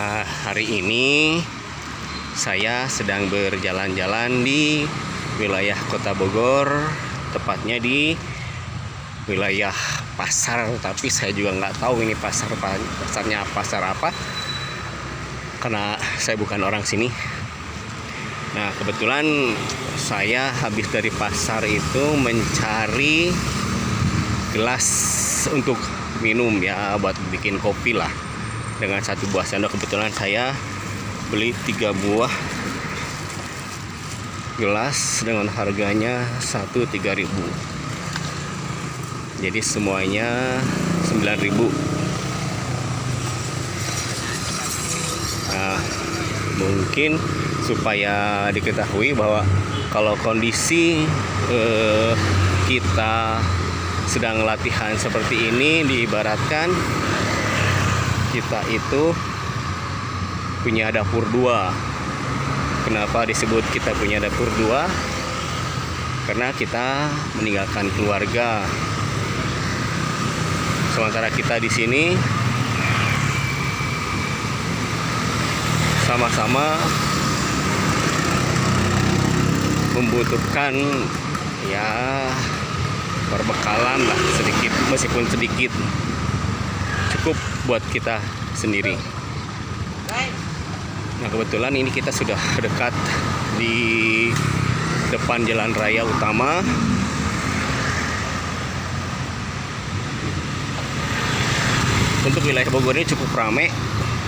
Hari ini saya sedang berjalan-jalan di wilayah Kota Bogor, tepatnya di wilayah pasar. Tapi saya juga nggak tahu ini pasarnya pasar apa, karena saya bukan orang sini. Nah, kebetulan saya habis dari pasar itu mencari gelas untuk minum, ya, buat bikin kopi lah, dengan satu buah sendok. Kebetulan saya beli 3 buah gelas dengan harganya 3.000. Jadi semuanya 9.000. Nah, mungkin supaya diketahui bahwa kalau kondisi kita sedang latihan seperti ini, diibaratkan kita itu punya dapur 2. Kenapa disebut kita punya dapur 2? Karena kita meninggalkan keluarga. Sementara kita di sini sama-sama membutuhkan, ya, perbekalan lah sedikit, meskipun sedikit, cukup buat kita sendiri. Nah, kebetulan ini kita sudah dekat di depan jalan raya utama. Untuk wilayah Bogor ini cukup ramai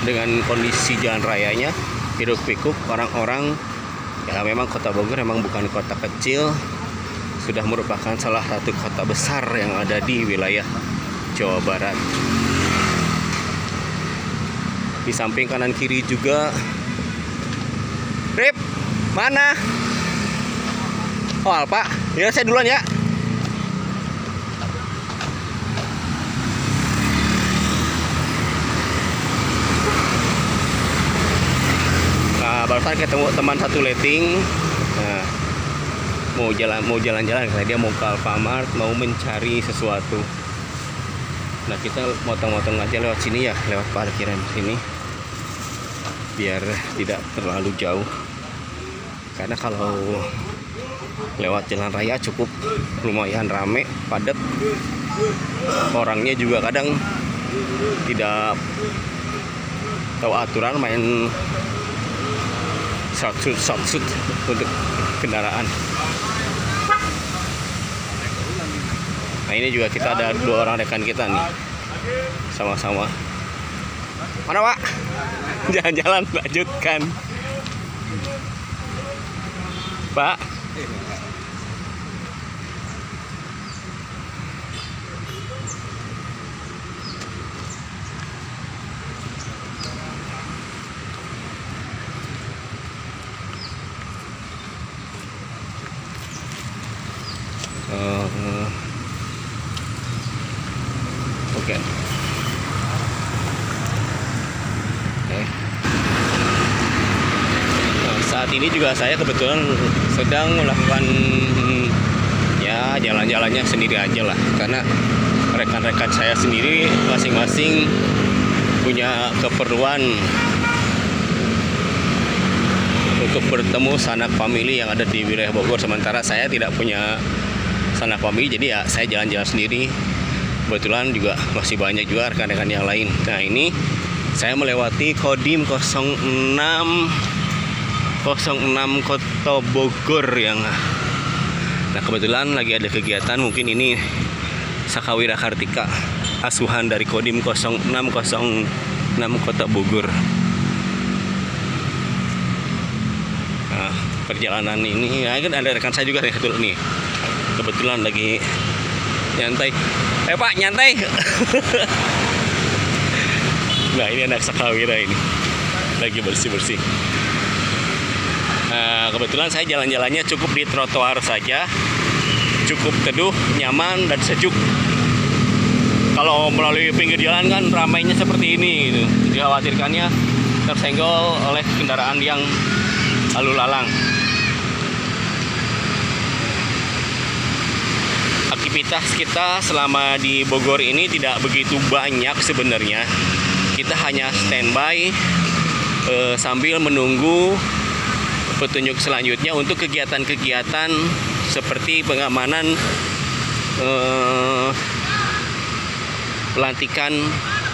dengan kondisi jalan rayanya, hiruk pikuk orang-orang. Ya, memang Kota Bogor memang bukan kota kecil, sudah merupakan salah satu kota besar yang ada di wilayah Jawa Barat. Di samping kanan kiri juga. Rip, mana? Oh, Alpa. Ya, saya duluan ya. Nah, barusan ketemu teman satu letting. Nah, mau jalan-jalan, karena dia mau ke Alfamart, mau mencari sesuatu. Nah, kita motong-motong aja lewat sini, ya, lewat parkiran sini, biar tidak terlalu jauh. Karena kalau lewat jalan raya cukup lumayan rame, padat. Orangnya juga kadang tidak tahu aturan, main short-shoot untuk kendaraan. Nah, ini juga kita ada 2 orang rekan kita nih, sama-sama. Mana, Pak? Jalan-jalan, lanjutkan. Pak. Oke. Nah, saat ini juga saya kebetulan sedang melakukan, ya, jalan-jalannya sendiri aja lah, karena rekan-rekan saya sendiri masing-masing punya keperluan untuk bertemu sanak famili yang ada di wilayah Bogor. Sementara saya tidak punya sanak famili, jadi ya saya jalan-jalan sendiri. Kebetulan juga masih banyak juga rekan-rekan yang lain. Nah, ini saya melewati Kodim 06 Kota Bogor yang, nah, kebetulan lagi ada kegiatan. Mungkin ini Sakawira Kartika, asuhan dari Kodim 06 Kota Bogor. Nah, perjalanan ini, ya, kan ada rekan saya juga nih, kebetulan lagi nyantai. Pak, nyantai. Nah, ini anak Sakawira ini lagi bersih-bersih. Nah, kebetulan saya jalan-jalannya cukup di trotoar saja, cukup teduh, nyaman, dan sejuk. Kalau melalui pinggir jalan kan ramainya seperti ini, gitu. Dikhawatirkannya tersenggol oleh kendaraan yang lalu lalang. Aktivitas kita selama di Bogor ini tidak begitu banyak sebenarnya. Kita hanya standby sambil menunggu petunjuk selanjutnya untuk kegiatan-kegiatan seperti pengamanan pelantikan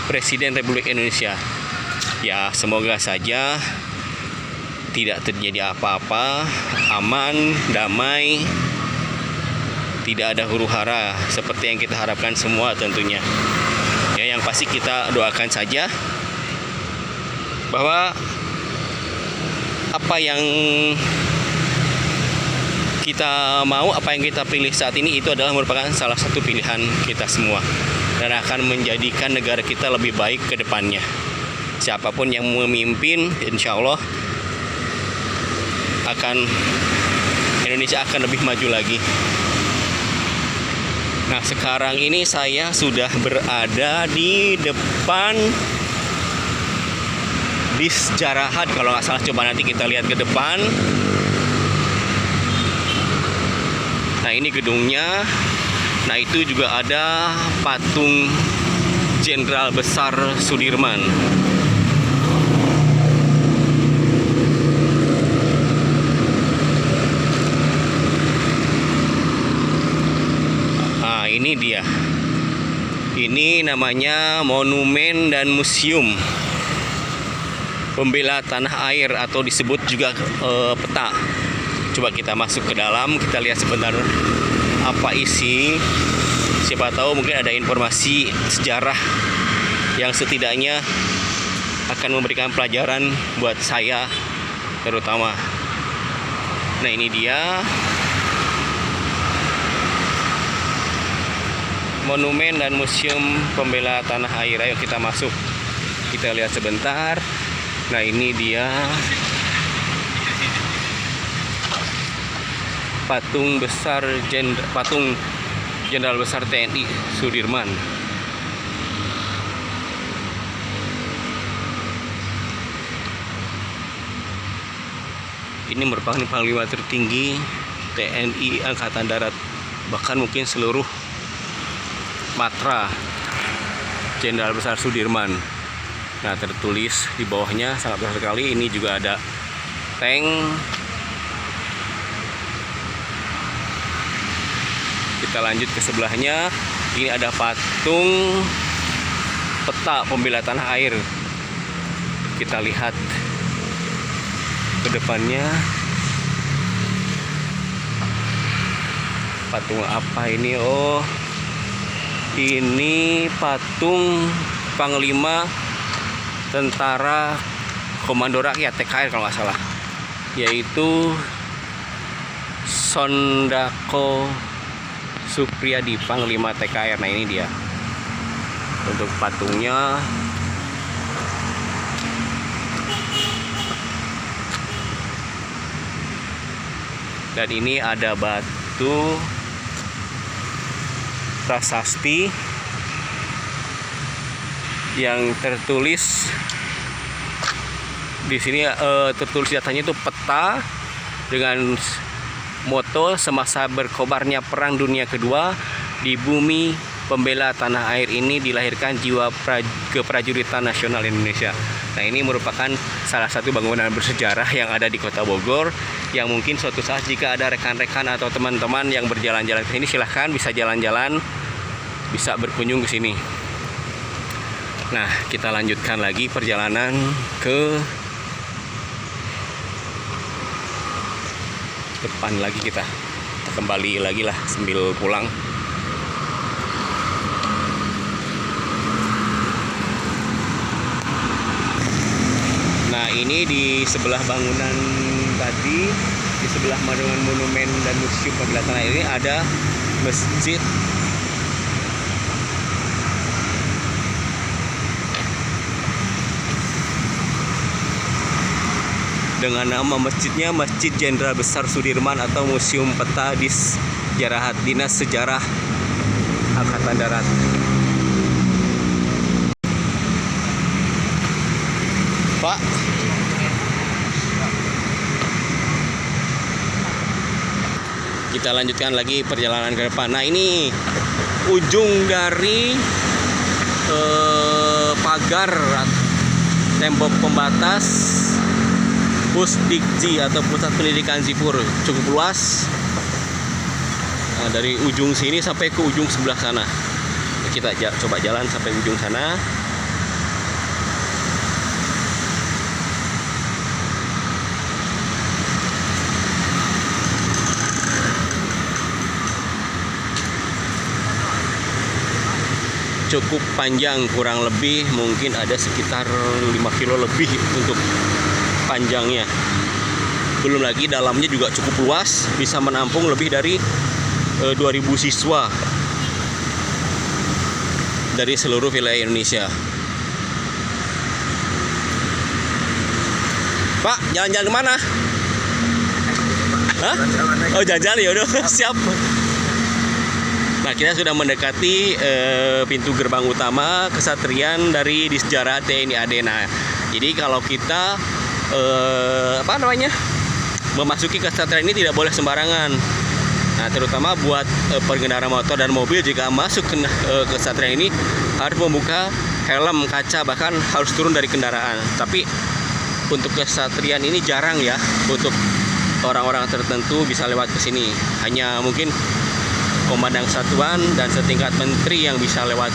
Presiden Republik Indonesia. Ya, semoga saja tidak terjadi apa-apa, aman, damai, tidak ada huru-hara seperti yang kita harapkan semua tentunya. Ya, yang pasti kita doakan saja bahwa apa yang kita mau, apa yang kita pilih saat ini itu adalah merupakan salah satu pilihan kita semua dan akan menjadikan negara kita lebih baik ke depannya. Siapapun yang memimpin, insya Allah Indonesia akan lebih maju lagi. Nah, sekarang ini saya sudah berada di depan bis Jarahat kalau nggak salah. Coba nanti kita lihat ke depan. Nah, ini gedungnya. Nah, itu juga ada patung Jenderal Besar Sudirman. Nah, ini dia. Ini namanya Monumen dan Museum Pembela Tanah Air atau disebut juga peta. Coba kita masuk ke dalam, kita lihat sebentar apa isi. Siapa tahu mungkin ada informasi sejarah yang setidaknya akan memberikan pelajaran buat saya terutama. Nah, ini dia Monumen dan Museum Pembela Tanah Air. Ayo kita masuk, kita lihat sebentar. Nah, ini dia patung Jenderal Besar TNI Sudirman. Ini merupakan panglima tertinggi TNI Angkatan Darat, bahkan mungkin seluruh Matra, Jenderal Besar Sudirman. Nah, tertulis di bawahnya sangat besar sekali. Ini juga ada tank. Kita lanjut ke sebelahnya. Ini ada patung peta pembela tanah air. Kita lihat ke depannya. Patung apa ini? Oh, ini patung Panglima Tentara Komando Rakyat TKR kalau nggak salah, yaitu Sondako Supriyadi, Panglima TKR. Nah, ini dia untuk patungnya. Dan ini ada batu prasasti yang tertulis di sini, tertulis datanya itu peta dengan moto semasa berkobarnya Perang Dunia Kedua di bumi pembela tanah air ini dilahirkan jiwa keprajuritan nasional Indonesia. Nah, ini merupakan salah satu bangunan bersejarah yang ada di Kota Bogor, yang mungkin suatu saat jika ada rekan-rekan atau teman-teman yang berjalan-jalan ke sini, silahkan bisa jalan-jalan, bisa berkunjung ke sini. Nah, kita lanjutkan lagi perjalanan ke depan lagi, kita kembali lagi lah sambil pulang. Nah, ini di sebelah bangunan tadi, di sebelah monumen dan museum pembela tanah air ini ada masjid dengan nama masjidnya Masjid Jenderal Besar Sudirman atau Museum Peta Dis Jarahat, Dinas Sejarah Angkatan Darat. Pak, kita lanjutkan lagi perjalanan ke depan. Nah, ini ujung dari pagar tembok pembatas Pusdikji atau Pusat Pendidikan Zipur, cukup luas. Nah, dari ujung sini sampai ke ujung sebelah sana. Kita coba jalan sampai ujung sana. Cukup panjang, kurang lebih mungkin ada sekitar 5 kilo lebih untuk panjangnya. Belum lagi dalamnya juga cukup luas, bisa menampung lebih dari 2000 siswa dari seluruh wilayah Indonesia. Pak, jalan-jalan kemana? Hah? Oh, jalan-jalan ya udah. Siap. Nah, kita sudah mendekati pintu gerbang utama kesatrian dari Disjara TNI AD. Nah, jadi kalau kita memasuki kesatrian ini tidak boleh sembarangan. Nah, terutama buat pengendara motor dan mobil, jika masuk ke kesatrian ini harus membuka helm, kaca, bahkan harus turun dari kendaraan. Tapi untuk kesatrian ini jarang ya, untuk orang-orang tertentu bisa lewat ke sini. Hanya mungkin komandan satuan dan setingkat menteri yang bisa lewat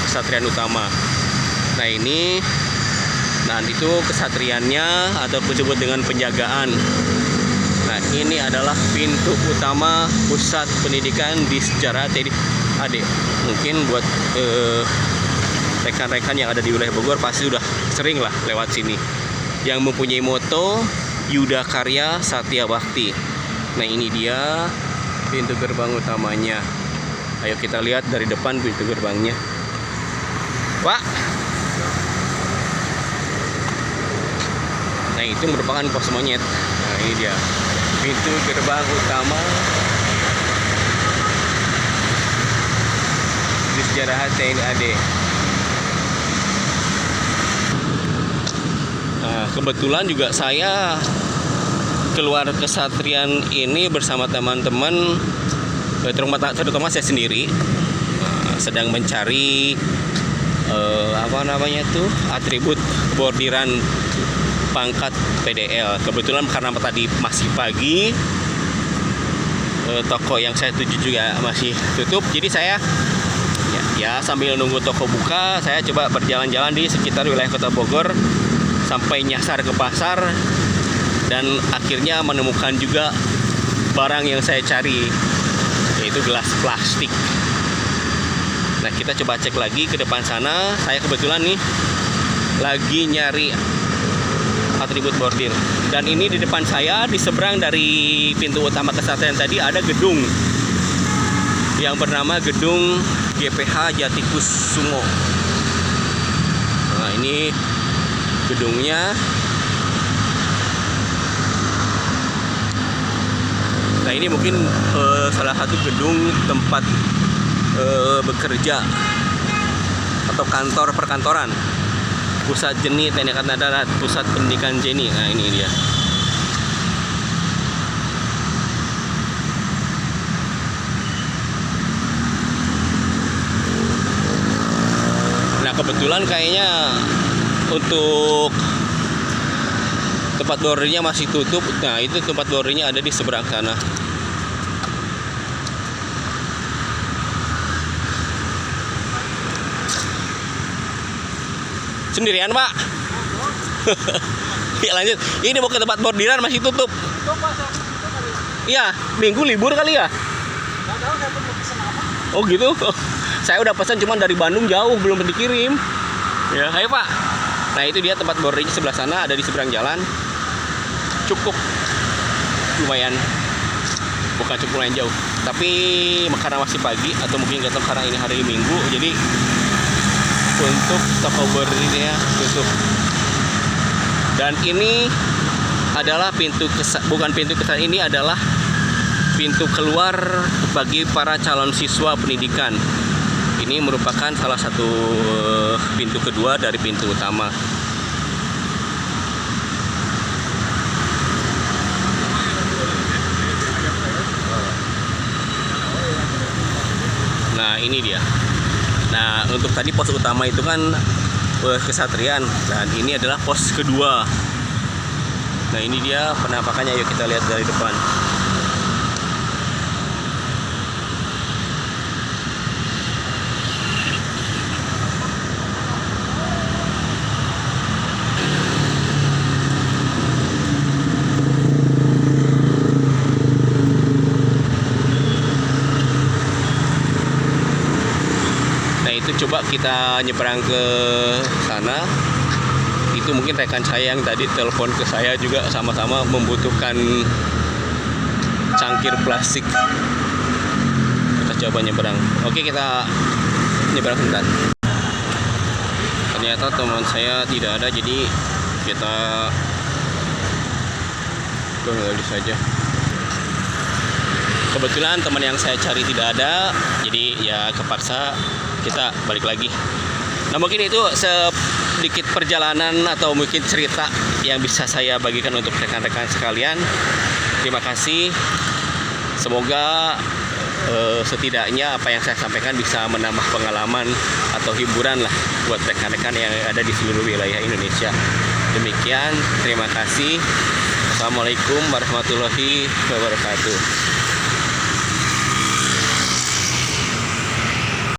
kesatrian utama. Nah, itu kesatriannya atau disebut dengan penjagaan. Nah, ini adalah pintu utama Pusat Pendidikan Disjara TNI AD. Mungkin buat rekan-rekan yang ada di wilayah Bogor pasti sudah sering lah lewat sini. Yang mempunyai moto Yuda Karya Satya Bakti. Nah, ini dia pintu gerbang utamanya. Ayo kita lihat dari depan pintu gerbangnya. Pak. Nah, itu merupakan pos monyet. Nah, ini dia pintu gerbang utama Disjara TNI AD. Nah, kebetulan juga saya keluar kesatrian ini bersama teman-teman, terutama saya sendiri, sedang mencari atribut bordiran pangkat PDL. Kebetulan karena tadi masih pagi, toko yang saya tuju juga masih tutup, jadi saya ya sambil nunggu toko buka, saya coba berjalan-jalan di sekitar wilayah Kota Bogor sampai nyasar ke pasar. Dan akhirnya menemukan juga barang yang saya cari, yaitu gelas plastik. Nah, kita coba cek lagi ke depan sana. Saya kebetulan nih lagi nyari atribut bordir. Dan ini di depan saya, di seberang dari pintu utama kesatrian tadi, ada gedung yang bernama Gedung GPH Jatikusumo. Nah, ini gedungnya. Nah, ini mungkin salah satu gedung tempat bekerja atau kantor perkantoran Pusat Jeni TNI Angkatan Darat, Pusat Pendidikan Jeni. Nah, ini dia. Nah, kebetulan kayaknya untuk tempat bordirnya masih tutup. Nah, itu tempat bordirnya ada di seberang sana. Sendirian, Pak? Ya, lanjut. Ini mau ke tempat bordiran masih tutup. Iya, minggu libur kali ya? Oh gitu. Saya udah pesan, cuman dari Bandung jauh, belum dikirim. Ya, ayo Pak. Nah, itu dia tempat bordirnya sebelah sana, ada di seberang jalan. Cukup lumayan, bukan cukup lumayan jauh, tapi karena masih pagi atau mungkin nggak tahu karena ini hari Minggu, jadi untuk toko bordirnya tutup. Dan ini adalah bukan pintu kesan, ini adalah pintu keluar bagi para calon siswa pendidikan. Ini merupakan salah satu pintu kedua dari pintu utama. Nah, ini dia. Nah, untuk tadi pos utama itu kan kesatrian, dan ini adalah pos kedua. Nah ini dia penampakannya, yuk kita lihat dari depan. Nah itu coba kita nyebrang ke sana. Itu mungkin rekan saya yang tadi telepon ke saya juga sama-sama membutuhkan cangkir plastik. Kita coba nyebrang. Oke, kita nyebrang sebentar. Ternyata teman saya tidak ada, jadi kita kembali saja. Kebetulan teman yang saya cari tidak ada, jadi ya kepaksa kita balik lagi. Nah mungkin itu sedikit perjalanan atau mungkin cerita yang bisa saya bagikan untuk rekan-rekan sekalian. Terima kasih. Semoga setidaknya apa yang saya sampaikan bisa menambah pengalaman atau hiburan lah buat rekan-rekan yang ada di seluruh wilayah Indonesia. Demikian, terima kasih. Assalamualaikum warahmatullahi wabarakatuh.